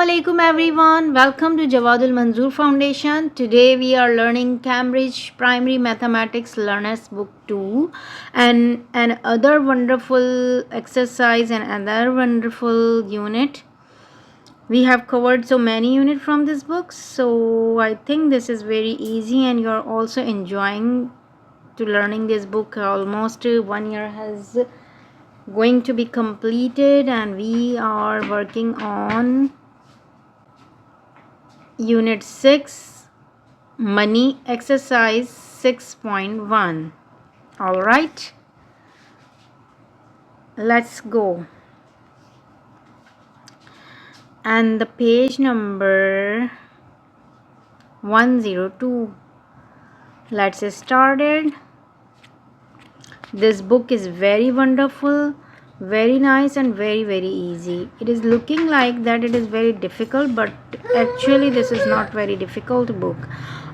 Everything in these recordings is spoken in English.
Assalamualaikum everyone, welcome to Jawad Ul Manzoor Foundation. Today we are learning Cambridge Primary Mathematics Learners Book 2 and another wonderful exercise and another wonderful unit. We have covered so many units from this book, so I think this is very easy and you are also enjoying to learning this book. Almost 1 year has going to be completed and we are working on Unit 6, Money, Exercise 6.1. Alright, let's go. And the page number 102. Let's get started. This book is very wonderful, very nice and very easy. It is looking like that it is very difficult, but actually this is not very difficult book.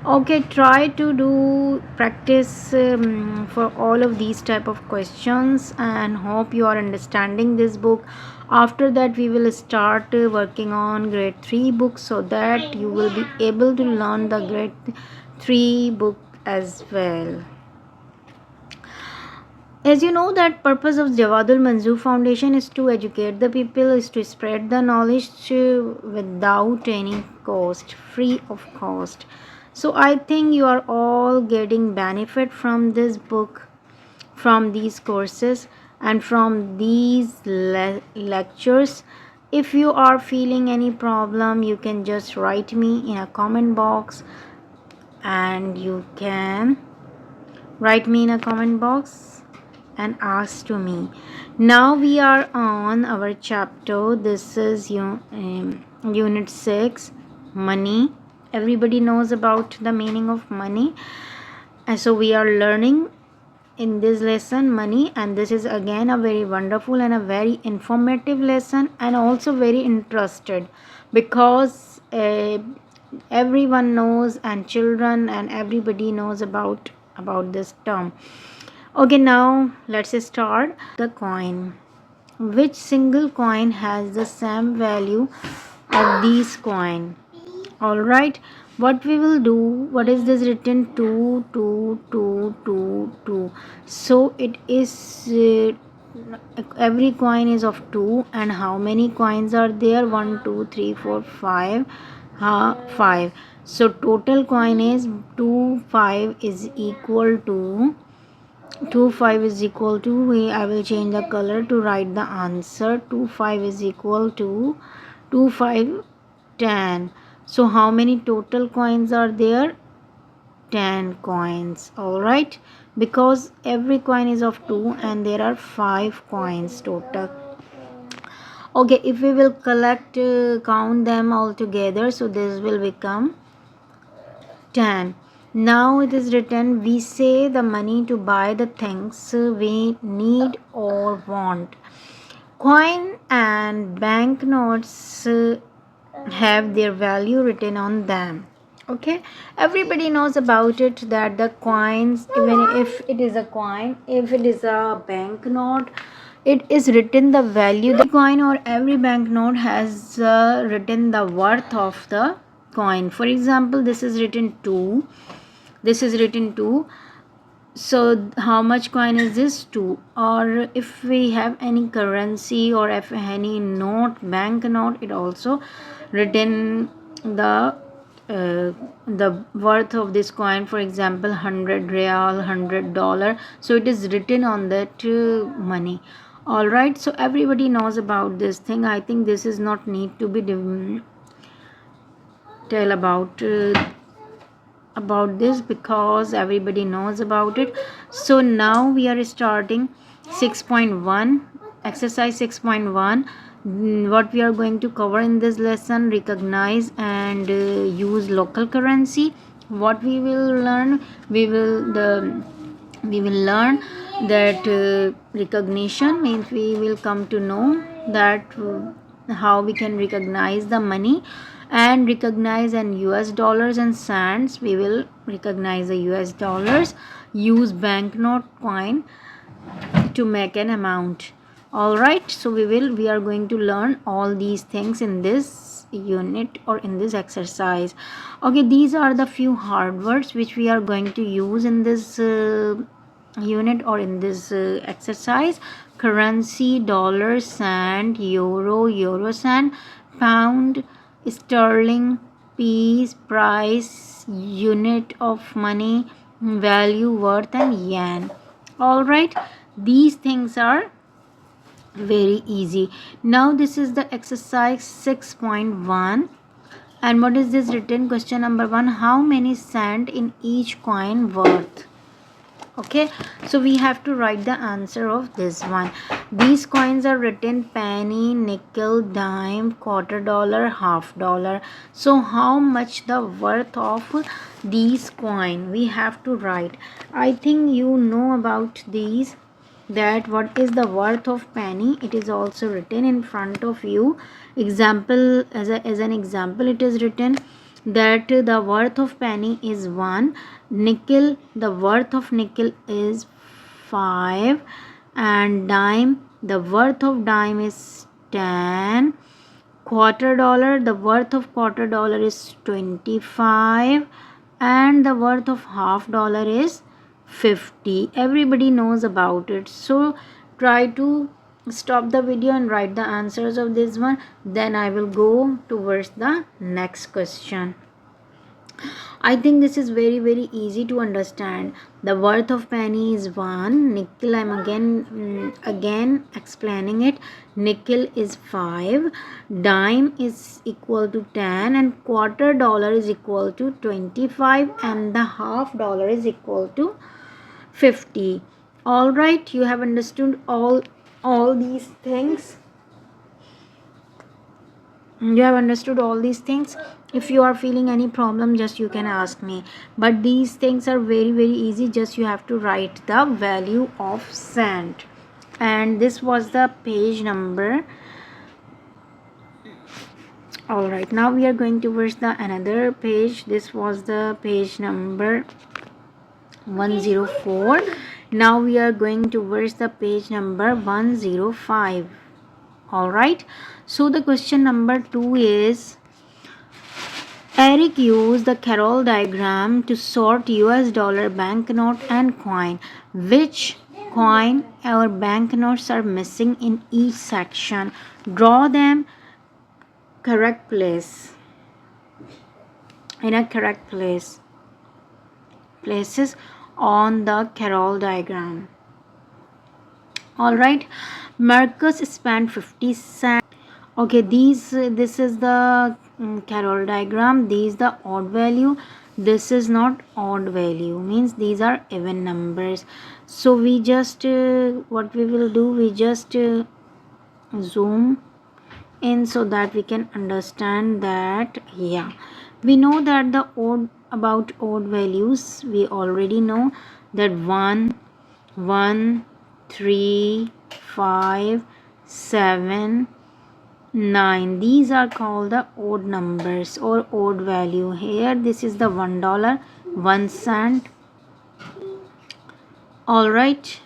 Okay, try to do practice for all of these type of questions and hope you are understanding this book. After that we will start working on grade 3 book so that you will be able to learn the grade 3 book as well. As you know that purpose of Jawad Ul Manzoor Foundation is to educate the people, is to spread the knowledge without any cost, free of cost. So I think you are all getting benefit from this book, from these courses and from these lectures. If you are feeling any problem, you can just write me in a comment box and you can write me in a comment box and ask to me. Now we are on our chapter. This is unit 6, money. Everybody knows about the meaning of money, and so we are learning in this lesson money, and this is again a very wonderful and a very informative lesson and also very interested because everyone knows and children and everybody knows about this term. Okay, now let's start. The coin. Which single coin has the same value of these coin? Alright, what we will do, what is this written? 2, 2, 2, 2, 2. So it is every coin is of 2 and how many coins are there? 1, 2, 3, 4, 5. 5. So total coin is 2, 5 is equal to 2, 5 is equal to, I will change the color to write the answer. 2, 5 is equal to 2, 5, 10. So how many total coins are there? 10 coins. Alright, because every coin is of 2 and there are 5 coins total. Okay, if we will count them all together, so this will become 10. Now it is written, we say the money to buy the things we need or want. Coin and banknotes have their value written on them. Okay, everybody knows about it that the coins, even if it is a coin, if it is a banknote, it is written the value. The coin or every banknote has written the worth of the coin. For example, this is written 2. This is written 2. So how much coin is this? 2. Or if we have any currency or if any note, bank note, it also written the worth of this coin. For example, 100 real, $100. So it is written on that money. Alright, so everybody knows about this thing. I think this is not need to be tell about this because everybody knows about it. So now we are starting 6.1, exercise 6.1. What we are going to cover in this lesson: recognize and use local currency. What we will learn, we will learn that recognition means we will come to know that how we can recognize the money, and recognize and US dollars and cents. We will recognize the US dollars, use banknote coin to make an amount. All right, so we are going to learn all these things in this unit or in this exercise. Okay, these are the few hard words which we are going to use in this unit or in this exercise. Currency, dollar, cent, euro cent, pound, sterling, piece, price, unit of money, value, worth, and yen. All right, these things are very easy. Now this is the exercise 6.1, and what is this written? Question number 1, how many cent in each coin worth? Okay, so we have to write the answer of this one. These coins are written penny, nickel, dime, quarter dollar, half dollar. So how much the worth of these coin we have to write? I think you know about these, that what is the worth of penny. It is also written in front of you. Example, as an example, it is written that the worth of penny is 1. Nickel, the worth of nickel is 5. And dime, the worth of dime is 10. Quarter dollar, the worth of quarter dollar is 25. And the worth of half dollar is 50. Everybody knows about it. So try to stop the video and write the answers of this one. Then I will go towards the next question. I think this is very easy to understand. The worth of penny is 1. Nickel, I'm again explaining it. Nickel is 5. Dime is equal to 10, and quarter dollar is equal to 25, and the half dollar is equal to 50. All right, you have understood all these things. You have understood all these things. If you are feeling any problem, just you can ask me, but these things are very easy. Just you have to write the value of cent. And this was the page number. All right, now we are going towards the another page. This was the page number 104. Now we are going towards the page number 105. All right, so the question number 2 is, Eric used the Carroll diagram to sort US dollar banknote and coin. Which coin or banknotes are missing in each section? Draw them correct place. In a correct places on the Carroll diagram. All right, Marcus spent 50 cents. Okay, this is the Carroll diagram. These the odd value. This is not odd value, means these are even numbers. So we just what we will do, we just zoom in so that we can understand that. Yeah, we know that the odd values we already know, that 1 3 5 7 9, these are called the odd numbers or odd value. Here this is the $1, 1 cent. All right,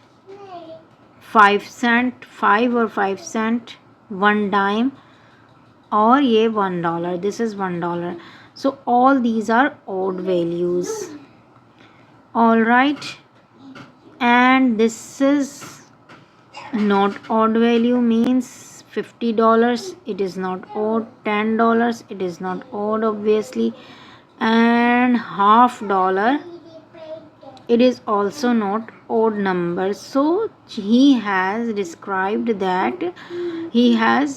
5 cent, 5 or 5 cent, 1 dime, or ये $1, this is $1. So all these are odd values. All right, and this is not odd value, means $50, it is not odd. $10, it is not odd, obviously. And half dollar, it is also not odd number. So he has described that he has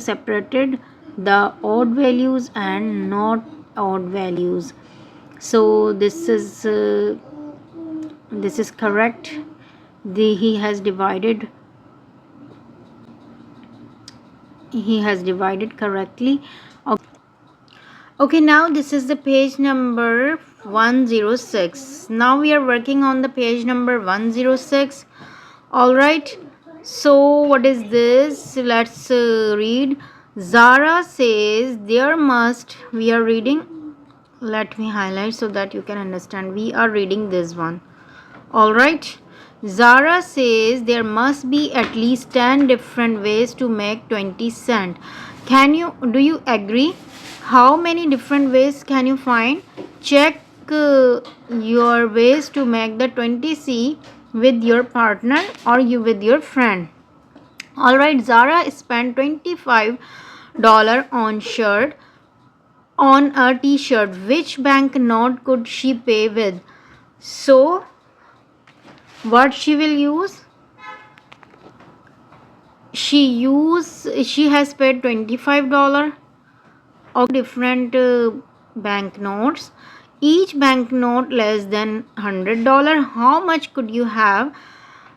separated the odd values and not odd values. So this is correct. He has divided correctly. Okay, now this is the page number 106. Now we are working on the page number 106. All right, so what is this? Let's read. Zara says there must, we are reading, let me highlight so that you can understand. We are reading this one. All right, Zara says there must be at least 10 different ways to make 20 cents. Do you agree? How many different ways can you find? Check your ways to make the 20C with your partner or you with your friend. Alright, Zara spent $25 on a t-shirt. Which bank note could she pay with? So what she will use? She has paid $25 of different banknotes. Each banknote less than $100. How much could you have?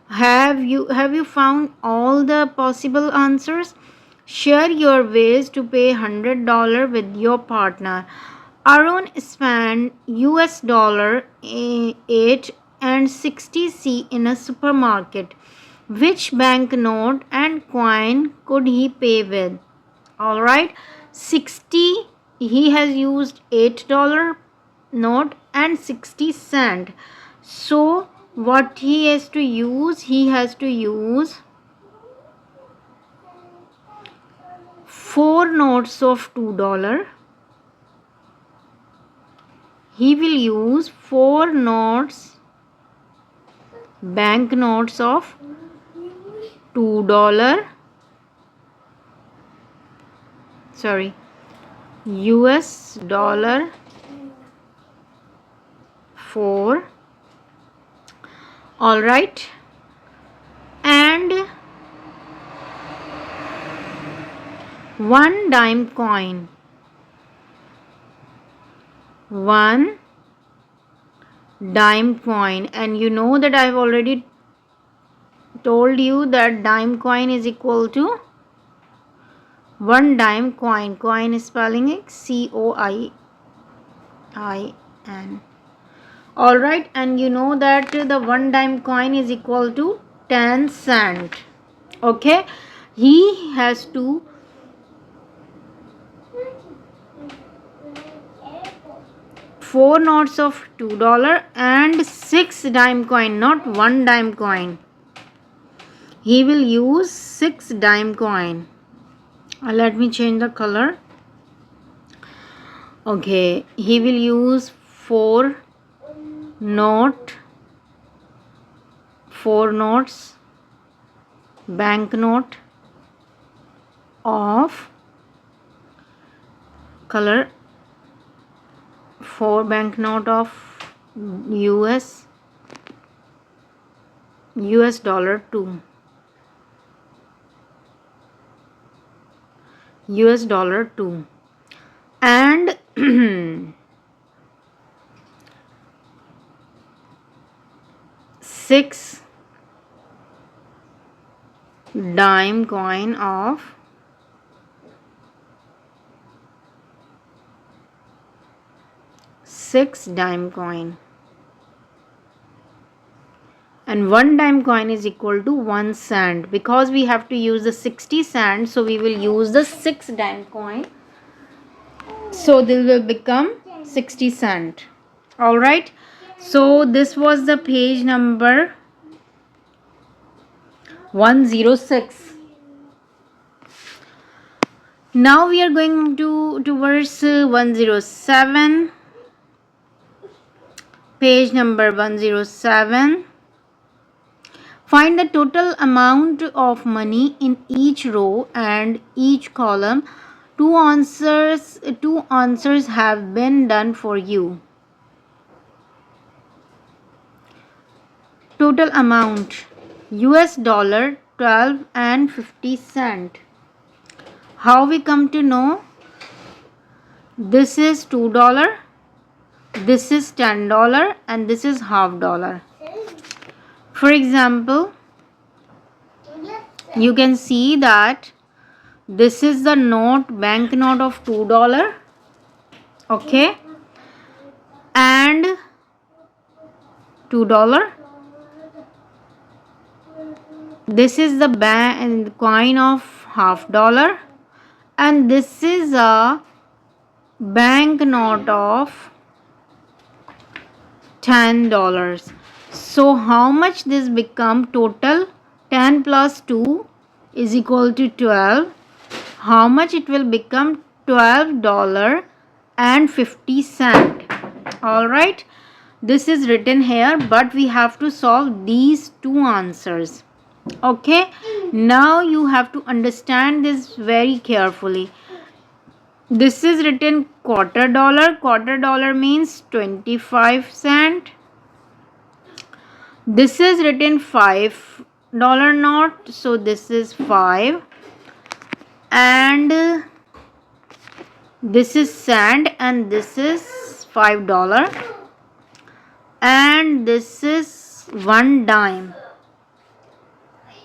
Have you found all the possible answers? Share your ways to pay $100 with your partner. Arun spent US dollar 8 and 60C in a supermarket. Which banknote and coin could he pay with? Alright, 60 he has used $8 note and 60 cent. So what he has to use? He has to use 4 notes of $2. He will use 4 banknotes of $2. Sorry, US dollar 4. All right, and 1 dime coin. 1 dime coin, and you know that I have already told you that dime coin is equal to 1 dime coin. Coin spelling is COIN. Alright, and you know that the 1 dime coin is equal to 10 cent. Okay, he has to four notes of $2 and 6 dime coin, not 1 dime coin. He will use 6 dime coin. Let me change the color. Okay, he will use 4 notes banknote of color 4 banknote of US dollar 2. US dollar 2 and 6 dime coin of 6 dime coin, and 1 dime coin is equal to 1 cent. Because we have to use the 60 cent, so we will use the 6 dime coin, so this will become 60 cent. All right, so this was the page number 106. Now we are going to verse 107, page number 107. Find the total amount of money in each row and each column. Two answers have been done for you. Total amount US dollar 12 and 50 cent. How we come to know? This is $2, this is $10, and this is $half. For example, you can see that this is the banknote of $2, okay, and $2. This is the coin of $half, and this is a banknote of $10. So how much this become total? 10 plus 2 is equal to 12. how much it will become? $12.50. All right, this is written here, but we have to solve these two answers. Okay, now you have to understand this very carefully. This is written quarter dollar. Quarter dollar means 25 cent. This is written $5 note, so this is 5. And this is cent, and this is $5. And this is 1 dime.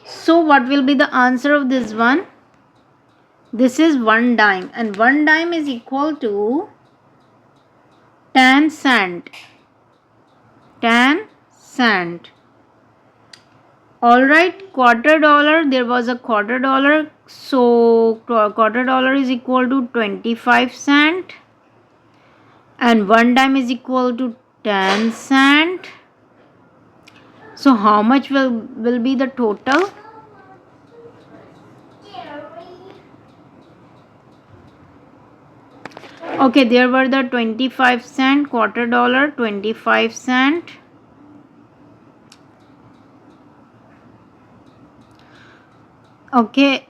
So what will be the answer of this one? This is 1 dime, and 1 dime is equal to 10 cent. 10 cent. Alright, quarter dollar, there was a quarter dollar, so quarter dollar is equal to 25 cent, and 1 dime is equal to 10 cent. So how much will be the total? Okay, there were the 25 cent, quarter dollar, 25 cent. Okay,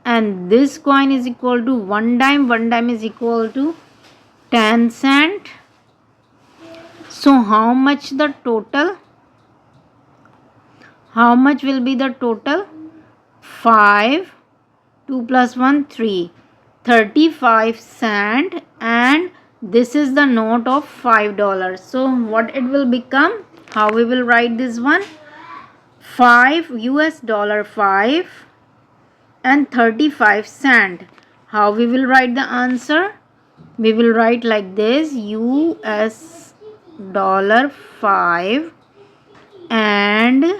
and this coin is equal to 1 dime. 1 dime is equal to 10 cent. So how much the total? How much will be the total? 5, 2 plus 1, 3. 35 cent, and this is the note of $5. So what it will become? How we will write this one? 5 US dollar 5 and 35 cent. How we will write the answer? We will write like this: US dollar 5 and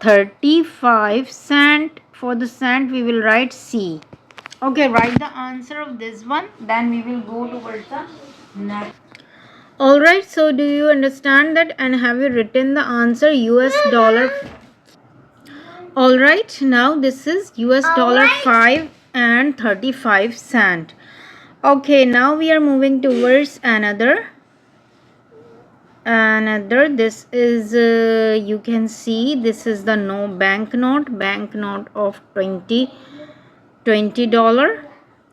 35 cent. For the cent we will write C. Okay, write the answer of this one, then we will go towards the next. Alright, so do you understand that, and have you written the answer? US dollar. Alright, now this is US dollar 5 and 35 cent. Okay, now we are moving towards another. This is you can see this is the banknote of $20.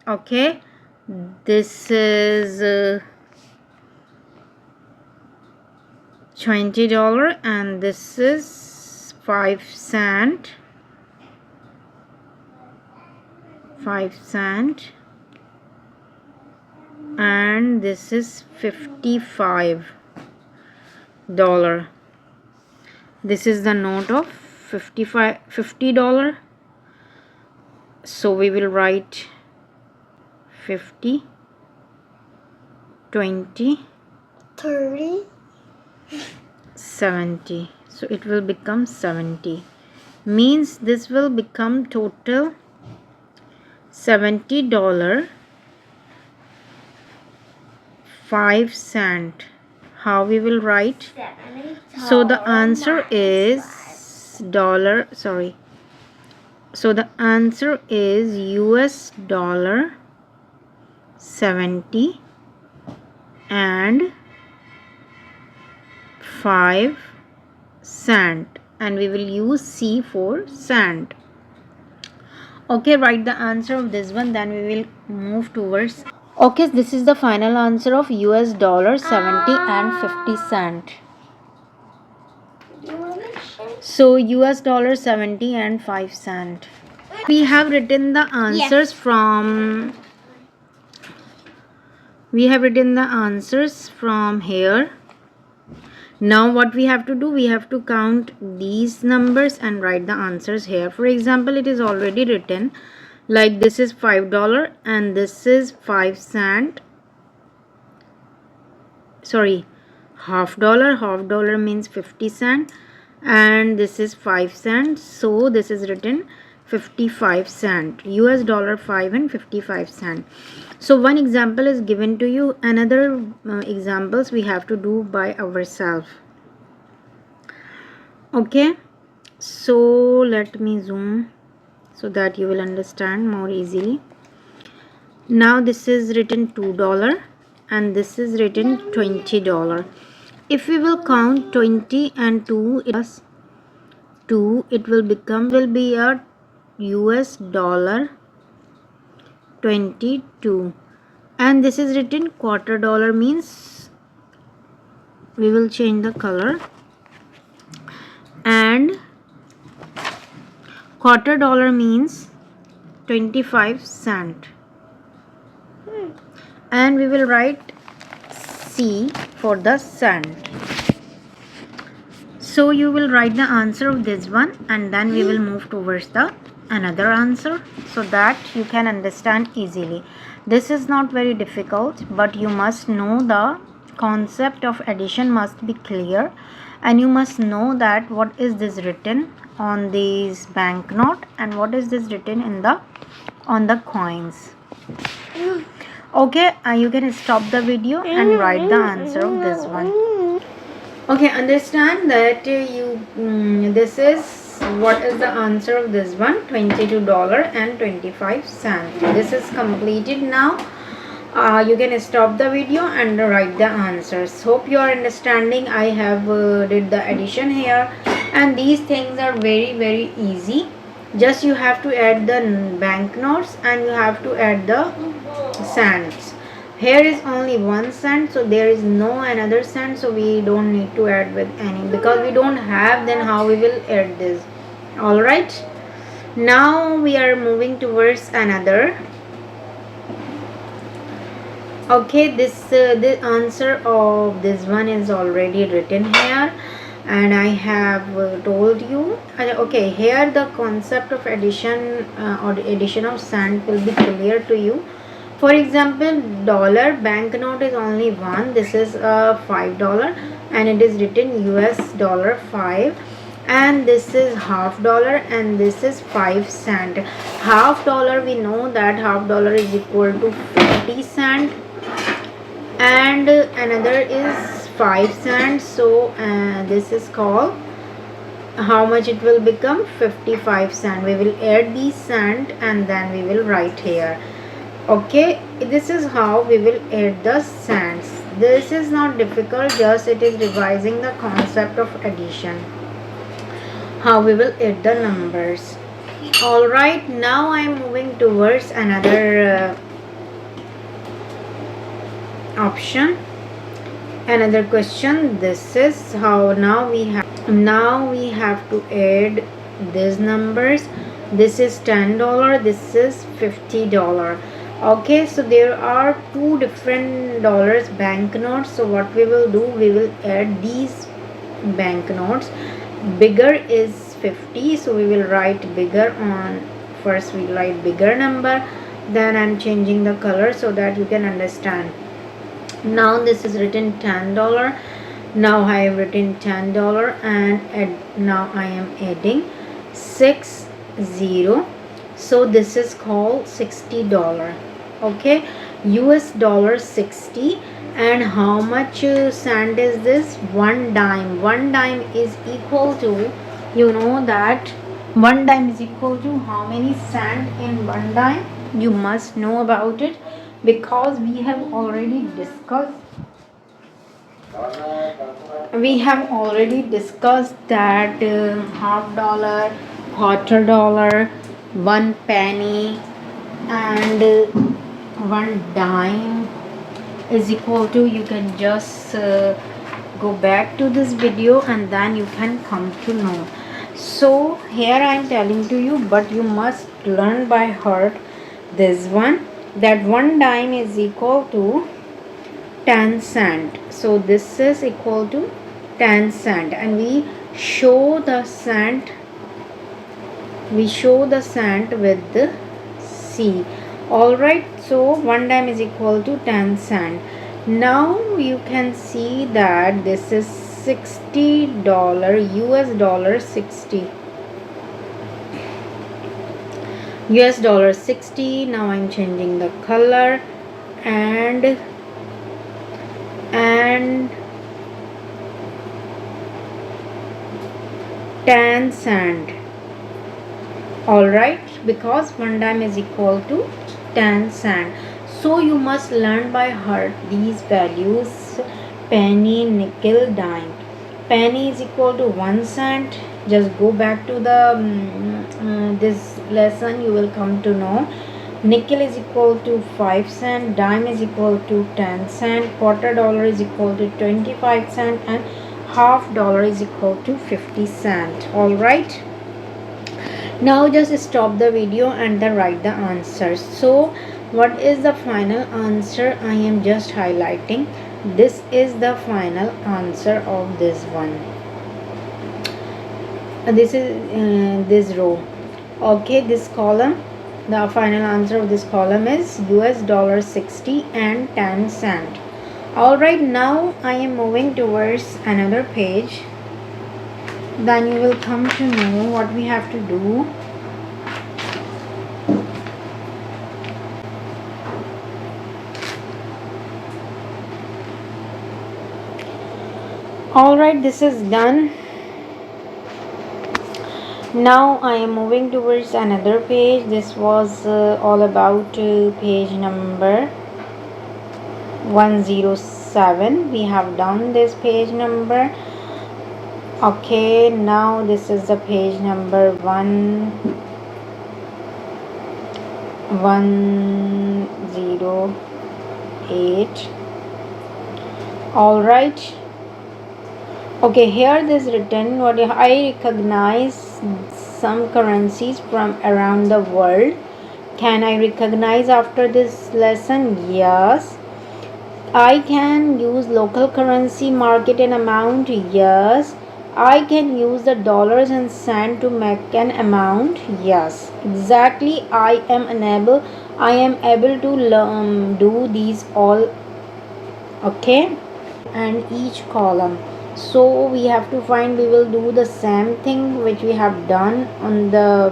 Okay, this is $20, and this is 5 cent, and this is $55. This is the note of $50. So we will write 50, 20, 30, 70. So it will become 70. Means this will become total $70, 5 cent. How we will write? So the answer is So the answer is US dollar 70 and 5 cent, and we will use C for cent. Okay, write the answer of this one, then we will move towards. Okay, this is the final answer of US dollar 70 and 50 cent. So US dollar 70 and 5 cent. We have written the answers from here. Now what we have to do, we have to count these numbers and write the answers here. For example, it is already written like this is $5 and this is 5 cent. Sorry, half dollar means 50 cent, and this is 5 cents. So this is written 55 cent. US dollar 5 and 55 cent. So one example is given to you. Another examples we have to do by ourselves. Okay, So let me zoom so that you will understand more easily. Now this is written $2 and this is written $20. If we will count 20 and 2 plus 2, it will be a US dollar 22, and this is written quarter dollar, means we will change the color, and quarter dollar means 25 cent, and we will write C for the cent. So you will write the answer of this one, and then we will move towards the another answer so that you can understand easily. This is not very difficult, but you must know the concept of addition must be clear, and you must know that what is this written on these banknote and what is this written in the on the coins. Okay, you can stop the video and write the answer of this one. Okay, understand that this is what is the answer of this one, $22.25. This is completed now. You can stop the video and write the answers. Hope you are understanding. I have did the addition here, and these things are very easy. Just you have to add the banknotes and you have to add the cents. Here is only 1 cent, so there is no another cent, so we don't need to add with any because we don't have. Then how we will add this? All right, now we are moving towards another. Okay, the answer of this one is already written here, and I have told you. Okay, here the concept of addition or addition of cent will be clear to you. For example, dollar banknote is only one. This is a $5 and it is written US dollar 5, and this is $half and this is 5 cent. $half, we know that $half is equal to 50 cent, and another is 5 cents. So this is called, how much it will become, 55 cent. We will add these cent and then we will write here. Okay, this is how we will add the cents. This is not difficult, just it is revising the concept of addition, how we will add the numbers. All right, now I am moving towards another option, another question. This is how now we have to add these numbers. This is $10, this is $50. Okay, so there are two different dollars banknotes. So what we will do, we will add these banknotes. Bigger is 50, so we will write bigger on first. We write bigger number, then I'm changing the color so that you can understand. Now this is written $10. Now I have written $10 and now I am adding 60. So this is called $60. Okay, US dollar 60. And how much cent is this? 1 dime. 1 dime is equal to, you know that 1 dime is equal to how many cent in 1 dime? You must know about it because we have already discussed that $half, quarter dollar, 1 penny and 1 dime is equal to, you can just go back to this video and then you can come to know. So here I am telling to you, but you must learn by heart this one, that 1 dime is equal to 10 cent. So this is equal to 10 cent, and we show the cent with the C. All right, so 1 dime is equal to 10 cent. Now you can see that this is $60, US dollar 60, US dollar 60. Now I'm changing the color and 10 cent. Alright, because 1 dime is equal to 10 cent. So you must learn by heart these values: penny, nickel, dime. Penny is equal to 1 cent. Just go back to the this lesson, you will come to know. Nickel is equal to 5 cent, dime is equal to 10 cent, quarter dollar is equal to 25 cent, and half dollar is equal to 50 cent. Alright, now just stop the video and then write the answer. So what is the final answer? I am just highlighting. This is the final answer of this one. This is this row. Okay, this column, the final answer of this column is $60 and 10 cent. Alright, now I am moving towards another page. Then you will come to know what we have to do. Alright, this is done. Now I am moving towards another page. This was all about page number 107. We have done this page number. Okay, now this is the page number 108. Alright. Okay, here this written, what I recognize some currencies from around the world. Can I recognize after this lesson? Yes. I can use local currency, market and amount. Yes. I can use the dollars and cent to make an amount. Yes, exactly. I am able to do these all. Okay, and each column. So we have to find, we will do the same thing which we have done on the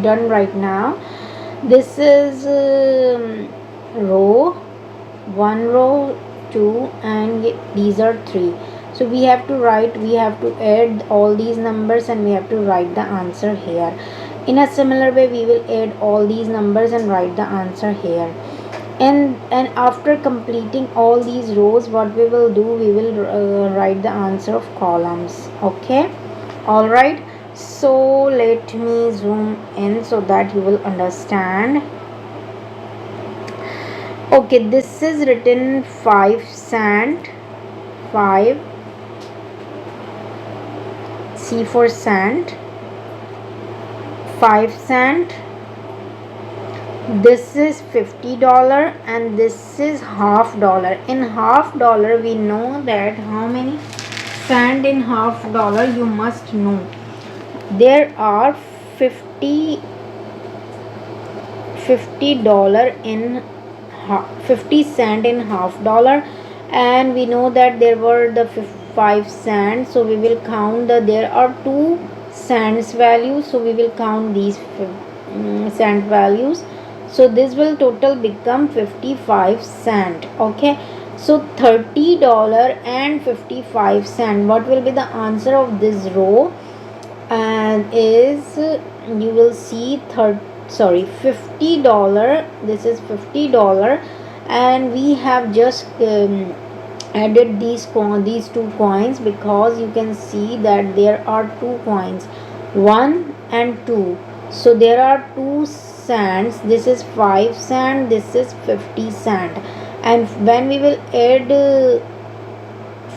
done right now. This is row 1, row 2, and these are 3. So we have to write, we have to add all these numbers and we have to write the answer here. In a similar way, we will add all these numbers and write the answer here. And after completing all these rows, what we will do, we will write the answer of columns. Okay, all right. So let me zoom in so that you will understand. Okay, this is written 5 cent, 5, C for cent, 5 cent. This is $50 and this is half dollar. In half dollar, we know that how many cent in half dollar, you must know. There are 50 dollar in 50 cent in half dollar, and we know that there were the 5 cents. So we will count there are 2 cents values, so we will count these cent values. So this will total become 55 cent. Okay, so $30 and 55 cent. What will be the answer of this row? And is, you will see $50. This is $50, and we have just added these 2 coins, because you can see that there are 2 coins, 1 and 2. So there are 2 cents. This is 5 cent, this is 50 cent, and when we will add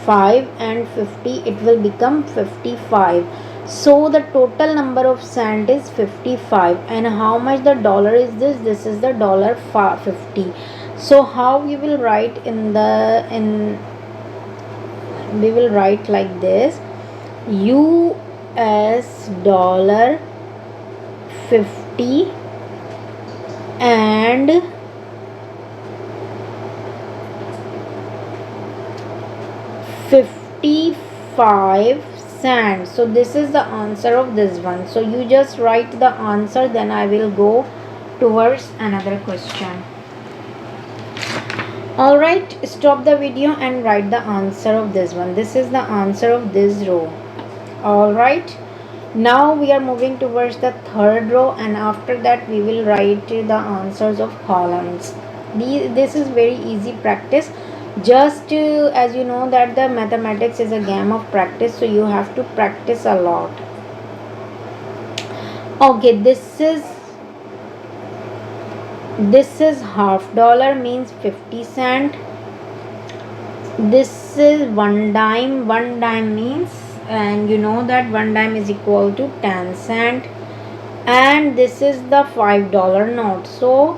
5 and 50, it will become 55. So the total number of cent is 55. And how much the dollar is this? This is the $50. So how we will write we will write like this: US dollar 50 and $55. So this is the answer of this one. So you just write the answer, then I will go towards another question. Alright, stop the video and write the answer of this one. This is the answer of this row. All right. Now we are moving towards the third row, and after that we will write the answers of columns. This is very easy practice. Just as you know that the mathematics is a game of practice, so you have to practice a lot. Okay, this is $half means 50 cent. This is one dime means, and you know that one dime is equal to 10 cent. And this is the $5 note, so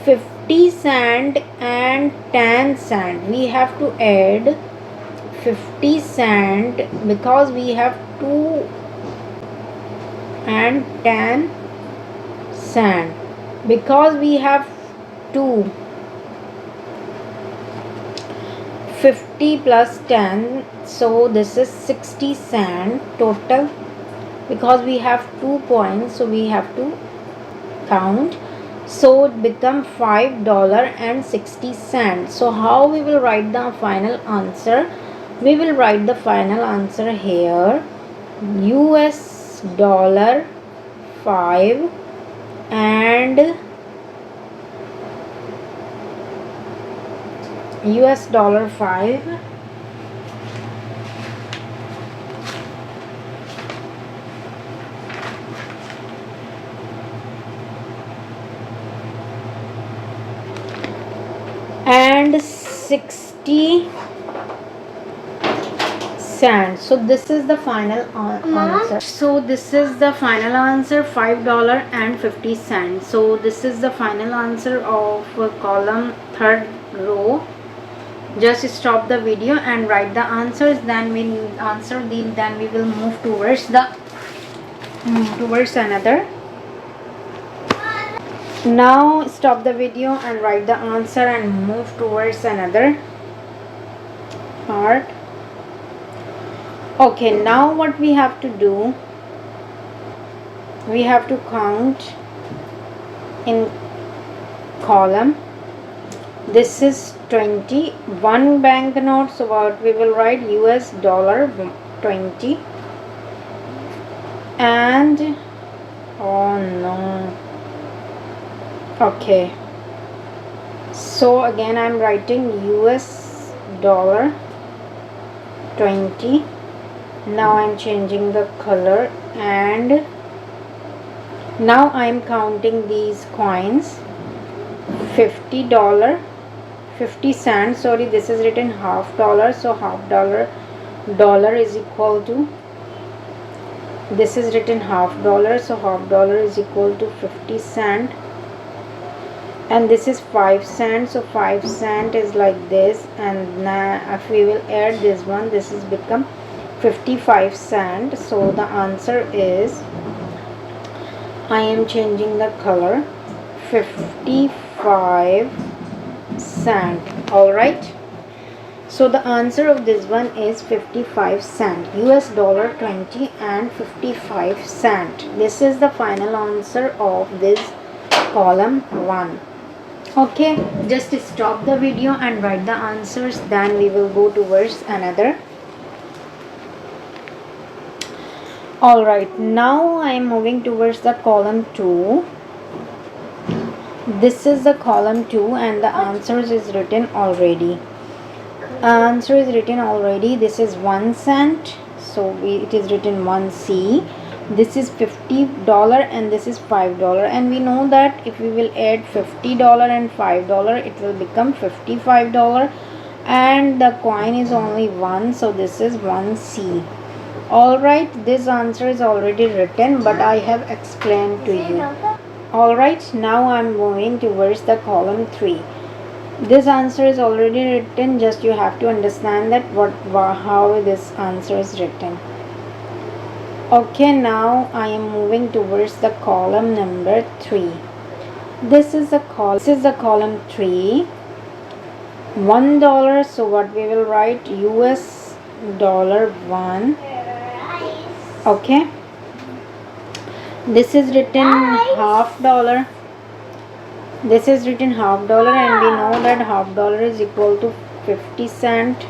50 cent and 10 cent, we have to add 50 cent because we have 2 and 10 cent, because we have 2. 50 plus 10, so this is 60 cent total, because we have 2 points, so we have to count, so it become $5.60. So how we will write the final answer? We will write the final answer here, US dollar 5 and US dollar 5 and 60 cents. So this is the final answer. So this is the final answer, $5.50. So this is the final answer of column third row. Just stop the video and write the answers, then we will move towards another. Now stop the video and write the answer and move towards another part. Okay, now what we have to do, we have to count in column. This is 21 banknote, so what we will write, US dollar 20, and oh no, okay, so again I'm writing US dollar 20. Now I'm changing the color, and now I'm counting these coins. $50, 50 cents, sorry, this is written $half, so $half is equal to, this is written $half, so $half is equal to 50 cent, and this is 5 cents, so 5 cent is like this, and now if we will add this one, this is become 55 cent. So the answer is, I am changing the color, 55 cent. All right, so the answer of this one is 55 cent, US dollar 20 and 55 cent. This is the final answer of this column 1. Okay, just stop the video and write the answers, then we will go towards another. All right, now I am moving towards the column 2. This is the column 2 and the answers is written already. Answer is written already. This is 1 cent, so it is written 1C. This is $50 and this is $5, and we know that if we will add $50 and $5, it will become $55, and the coin is only 1, so this is 1C. Alright, this answer is already written, but I have explained to you. Alright, now I am moving towards the column 3. This answer is already written, just you have to understand that how this answer is written. Okay, now I am moving towards the column number 3. This is the column 3. $1, so what we will write, US dollar 1. Okay, this is written $half. This is written $half, and we know that $half is equal to 50 cent.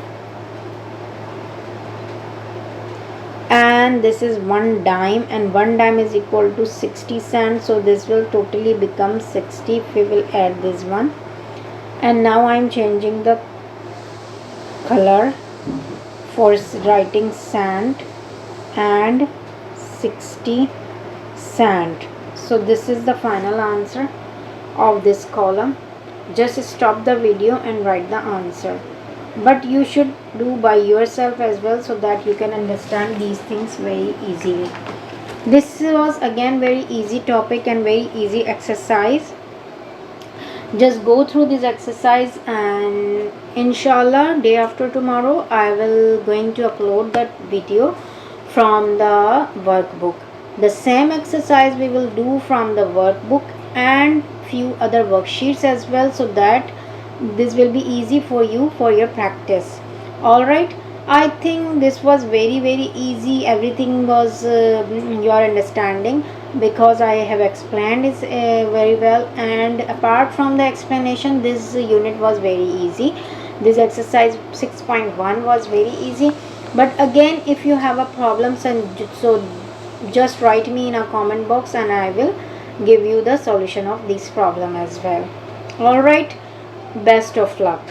And and this is 1 dime, and 1 dime is equal to 60 cents, so this will totally become 60 if we will add this one. And now I'm changing the color for writing cent and 60 cent. So this is the final answer of this column. Just stop the video and write the answer, but you should do by yourself as well, so that you can understand these things very easily. This was again very easy topic and very easy exercise. Just go through this exercise, and inshallah day after tomorrow I will going to upload that video from the workbook. The same exercise we will do from the workbook and few other worksheets as well, so that this will be easy for you for your practice. All right, I think this was very easy. Everything was your understanding, because I have explained it very well, and apart from the explanation, this unit was very easy. This exercise 6.1 was very easy. But again, if you have a problems, and so just write me in a comment box, and I will give you the solution of this problem as well. All right, best of luck.